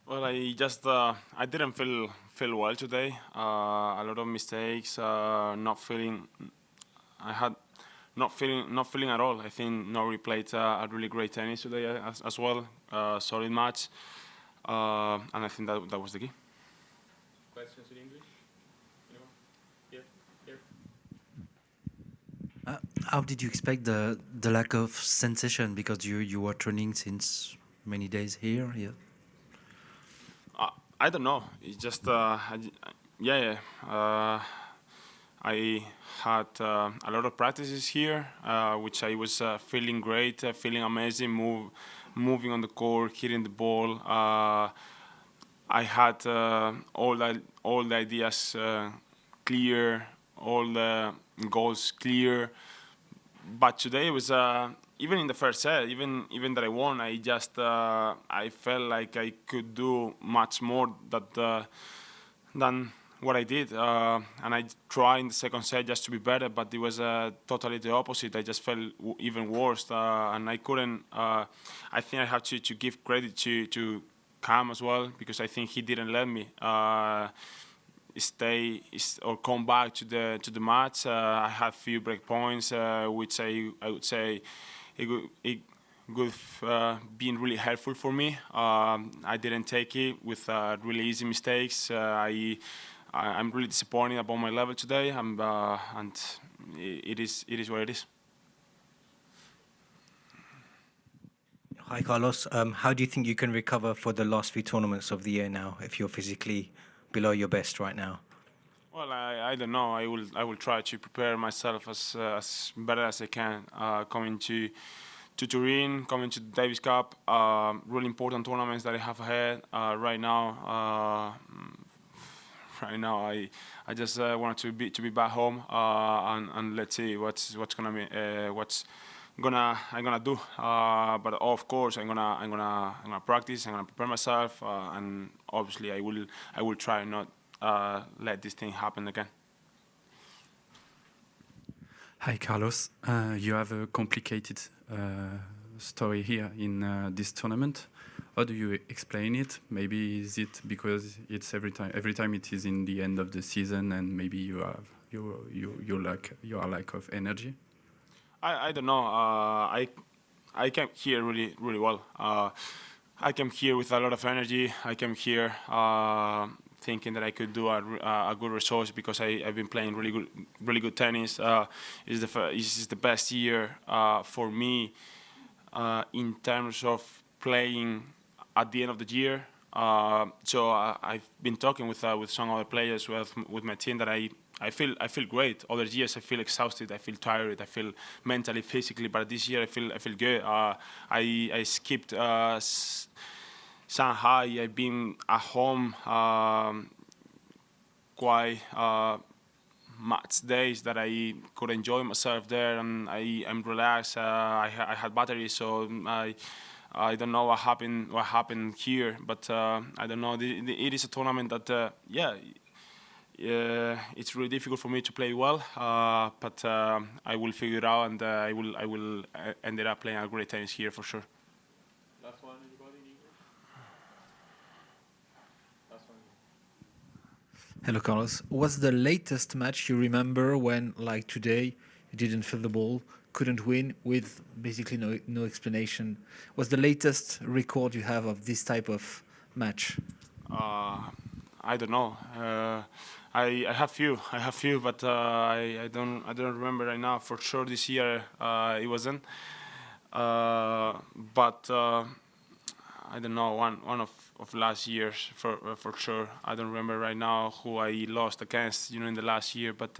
Well, I didn't feel well today. A lot of mistakes. Not feeling. I had not feeling at all. I think Norrie played a really great tennis today as well. Solid match, and I think that was the key. Questions in English? Anyone? Here, here. How did you expect the lack of sensation because you were training since many days here? Yeah. I don't know. It's just yeah. I had a lot of practices here, which I was feeling great, feeling amazing, moving on the court, hitting the ball. I had all the ideas clear, all the goals clear. But today was even in the first set, even that I won, I felt like I could do much more than what I did, and I tried in the second set just to be better, but it was totally the opposite. I just felt even worse, and I couldn't. I think I have to give credit to Cam as well, because I think he didn't let me or come back to the match. I had few break points, which I would say it would been really helpful for me. I didn't take it with really easy mistakes. I'm really disappointed about my level today, and it is what it is. Hi, Carlos. How do you think you can recover for the last few tournaments of the year now, if you're physically below your best right now? Well, I don't know. I will try to prepare myself as better as I can. Coming to Turin, coming to the Davis Cup, really important tournaments that I have ahead. Right now, I just wanted to be back home, and let's see what's I'm gonna do. But of course I'm gonna practice. I'm gonna prepare myself, and obviously I will try not let this thing happen again. Hi, Carlos. You have a complicated story here in this tournament. How do you explain it? Maybe is it because it's every time it is in the end of the season, and maybe you are lack of energy? I don't know. I came here really well. I came here with a lot of energy. I came here thinking that I could do a good result, because I've been playing really good tennis. This is the best year for me in terms of playing at the end of the year. So I've been talking with some other players with my team that I feel great. Other years I feel exhausted, I feel tired, I feel mentally, physically. But this year I feel good. I skipped Shanghai. I've been at home quite much days that I could enjoy myself there, and I'm relaxed. I had batteries, so I don't know what happened here, but I don't know. It is a tournament that it's really difficult for me to play well, but I will figure it out, and I will end up playing a great tennis here for sure. Last one, anybody? Last one. Hello, Carlos. What's the latest match you remember when, like today, you didn't feel the ball, couldn't win with basically no explanation? What's the latest record you have of this type of match? I don't know. I have few, but I don't remember right now for sure. This year it wasn't, but I don't know. One of last year's for sure. I don't remember right now who I lost against, in the last year. But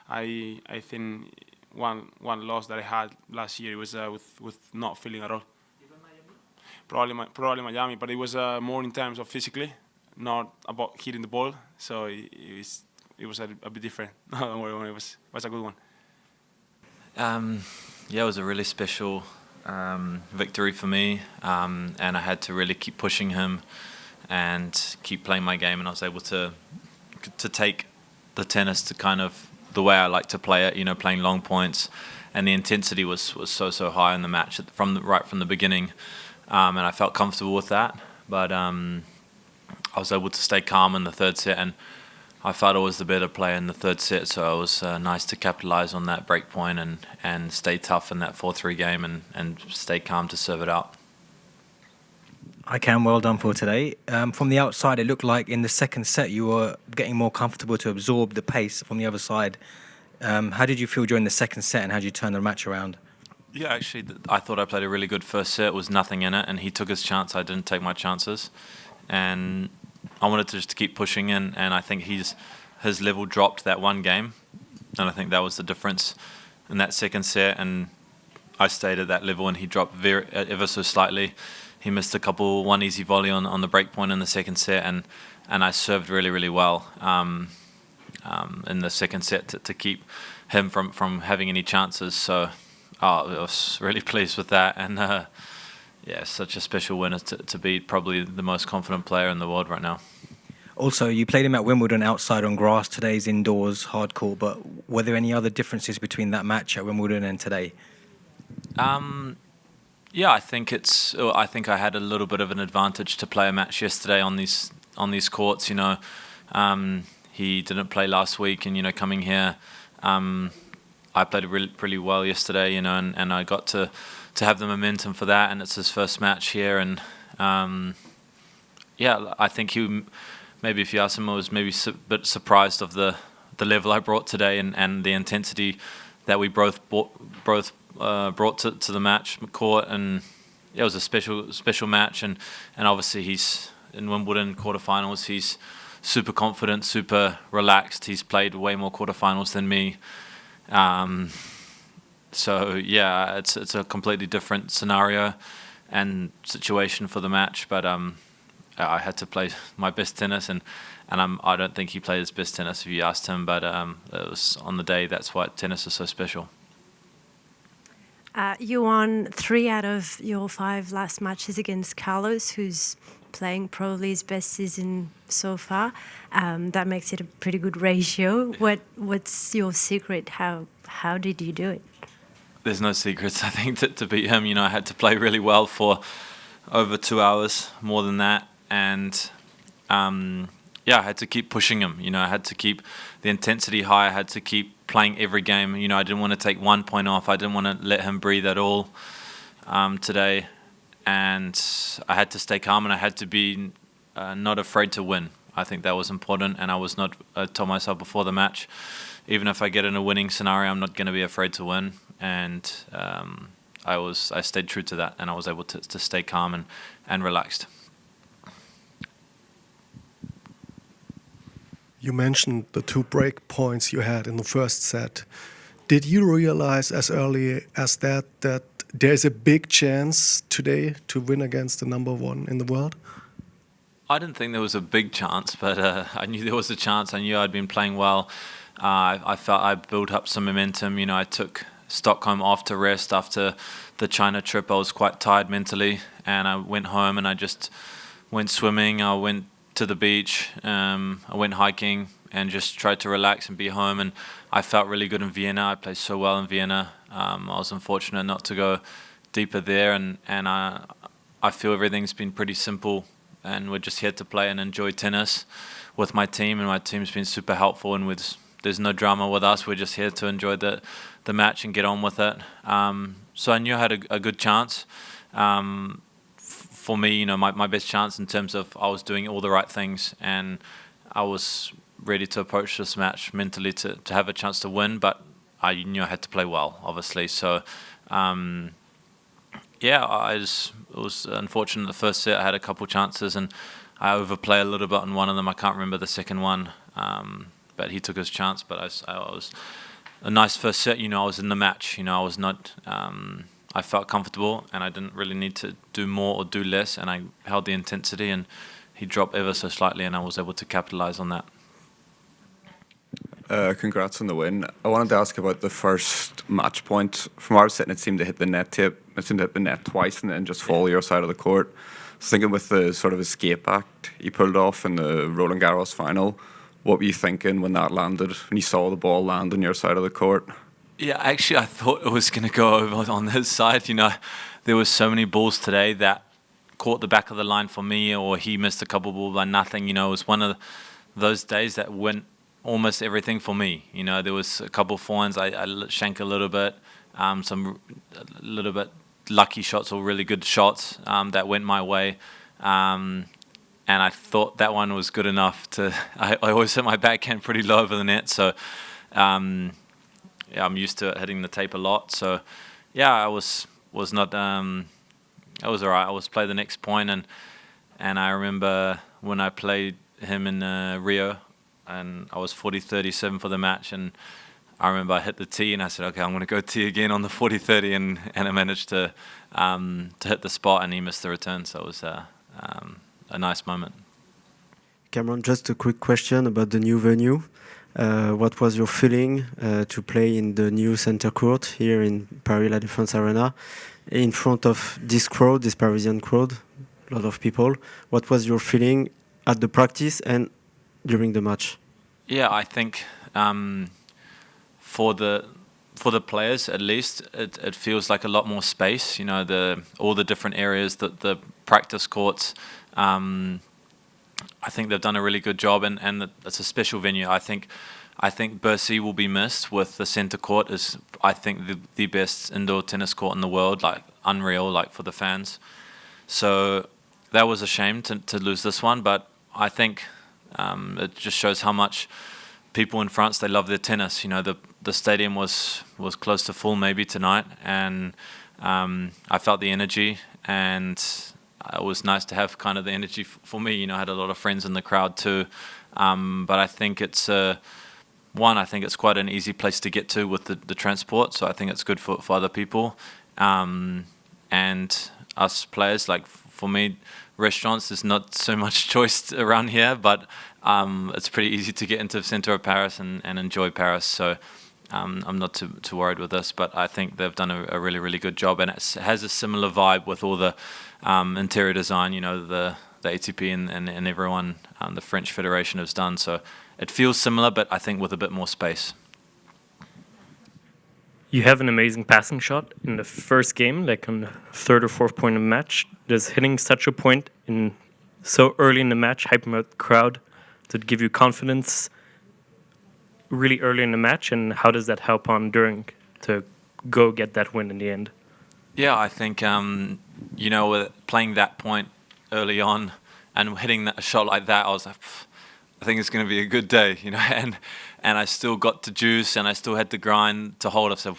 I think one loss that I had last year was with not feeling at all. Even Miami? Probably Miami, but it was more in terms of physically, not about hitting the ball. So it was a bit different. It was a good one. Yeah, it was a really special victory for me, and I had to really keep pushing him and keep playing my game, and I was able to take the tennis to kind of the way I like to play it, playing long points, and the intensity was so high in the match right from the beginning, and I felt comfortable with that. But I was able to stay calm in the third set, and I felt I was the better player in the third set, so it was nice to capitalize on that break point and stay tough in that 4-3 game and stay calm to serve it out. Well done for today. From the outside, it looked like in the second set you were getting more comfortable to absorb the pace from the other side. How did you feel during the second set, and how did you turn the match around? Yeah, actually, I thought I played a really good first set. It was nothing in it, and he took his chance. I didn't take my chances, and I wanted to just keep pushing in. And I think his level dropped that one game, and I think that was the difference in that second set. And I stayed at that level, and he dropped ever so slightly. He missed one easy volley on the break point in the second set, and I served really, really well in the second set to keep him from having any chances. So I was really pleased with that, and yeah, such a special winner to be probably the most confident player in the world right now. Also, you played him at Wimbledon outside on grass. Today's indoors, hard court. But were there any other differences between that match at Wimbledon and today? Yeah, I think I had a little bit of an advantage to play a match yesterday on these courts. You know, he didn't play last week, and coming here, I played really well yesterday. And I got to have the momentum for that, and it's his first match here. And yeah, I think maybe if you ask him, I was maybe a bit surprised of the level I brought today and the intensity that we both brought to the match court. And yeah, it was a special match, and obviously he's in Wimbledon quarterfinals. He's super confident, super relaxed. He's played way more quarterfinals than me. So yeah, it's a completely different scenario and situation for the match. But I had to play my best tennis, and I don't think he played his best tennis if you asked him. But it was on the day. That's why tennis is so special. You won 3 out of your 5 last matches against Carlos, who's playing probably his best season so far. That makes it a pretty good ratio. What's your secret? How did you do it? There's no secrets. I think to beat him, I had to play really well for over 2 hours, more than that, and yeah, I had to keep pushing him. I had to keep the intensity high. I had to keep playing every game. I didn't want to take 1 point off. I didn't want to let him breathe at all today. And I had to stay calm, and I had to be not afraid to win. I think that was important, and I told myself before the match, even if I get in a winning scenario, I'm not going to be afraid to win. And I stayed true to that, and I was able to stay calm and relaxed. You mentioned the 2 break points you had in the first set. Did you realize as early as that there's a big chance today to win against the number 1 in the world? I didn't think there was a big chance, but I knew there was a chance. I knew I'd been playing well. I felt I built up some momentum. I took Stockholm off to rest after the China trip. I was quite tired mentally, and I went home and I just went swimming. I went to the beach. I went hiking and just tried to relax and be home. And I felt really good in Vienna. I played so well in Vienna. I was unfortunate not to go deeper there, and I feel everything's been pretty simple, and we're just here to play and enjoy tennis with my team, and my team's been super helpful, and there's no drama with us. We're just here to enjoy the match and get on with it. So I knew I had a good chance. For me, my best chance in terms of I was doing all the right things, and I was ready to approach this match mentally to have a chance to win, but I knew I had to play well, obviously. So, yeah, it was unfortunate the first set. I had a couple chances, and I overplayed a little bit on one of them. I can't remember the second one, but he took his chance. But I was a nice first set. I was in the match. I was not. I felt comfortable, and I didn't really need to do more or do less, and I held the intensity, and he dropped ever so slightly, and I was able to capitalize on that. Congrats on the win. I wanted to ask about the first match point. From where I was sitting, it seemed to hit the net tip. It seemed to hit the net twice and then just fall your side of the court. I was thinking with the sort of escape act he pulled off in the Roland Garros final, what were you thinking when that landed, when you saw the ball land on your side of the court? Yeah, actually, I thought it was going to go over on his side. There were so many balls today that caught the back of the line for me, or he missed a couple balls by nothing. You know, it was one of those days that went almost everything for me. You know, there was a couple forehands I shanked a little bit, some a little bit lucky shots or really good shots that went my way. And I thought that one was good enough to. I always hit my backhand pretty low over the net, so yeah, I'm used to hitting the tape a lot. So yeah, I was not. I was alright. I was play the next point, and I remember when I played him in Rio, and I was 40-37 for the match, and I remember I hit the tee, and I said, okay, I'm going to go tee again on the 40-30, and I managed to hit the spot, and he missed the return. So it was a nice moment. Cameron, just a quick question about the new venue. What was your feeling to play in the new center court here in Paris La Défense Arena in front of this crowd, this Parisian crowd, a lot of people? What was your feeling at the practice and during the match? Yeah, I think for the players at least, it feels like a lot more space. You know, all the different areas, the practice courts. I think they've done a really good job, and it's a special venue. I think Bercy will be missed. With the centre court is, I think, the best indoor tennis court in the world, like unreal, like for the fans. So that was a shame to lose this one, but I think it just shows how much people in France, they love their tennis. You know, the stadium was close to full maybe tonight, and I felt the energy, and it was nice to have kind of the energy for me. You know, I had a lot of friends in the crowd too, but I think it's I think it's quite an easy place to get to with the transport, so I think it's good for other people, and us players. Like for me, restaurants, there's not so much choice around here, but it's pretty easy to get into the center of Paris and enjoy Paris. So I'm not too worried with this, but I think they've done a really, really good job, and it has a similar vibe with all the interior design, you know, the ATP and everyone, the French Federation has done. So it feels similar, but I think with a bit more space. You have an amazing passing shot in the first game, like on the third or fourth point of the match. Does hitting such a point in so early in the match hype up the crowd to give you confidence really early in the match, and how does that help on during to go get that win in the end? Yeah, I think you know, with playing that point early on and hitting a shot like that, I was like, I think it's going to be a good day, you know. And I still got to juice, and I still had to grind to hold. I said, I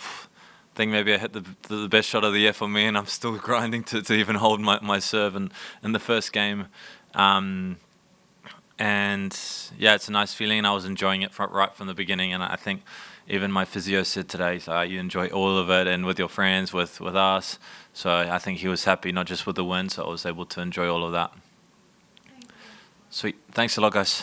think maybe I hit the best shot of the year for me, and I'm still grinding to even hold my serve in the first game. And yeah, it's a nice feeling, and I was enjoying it right from the beginning. And I think even my physio said today, so you enjoy all of it, and with your friends, with us. So I think he was happy, not just with the win, so I was able to enjoy all of that. Sweet. Thanks a lot, guys.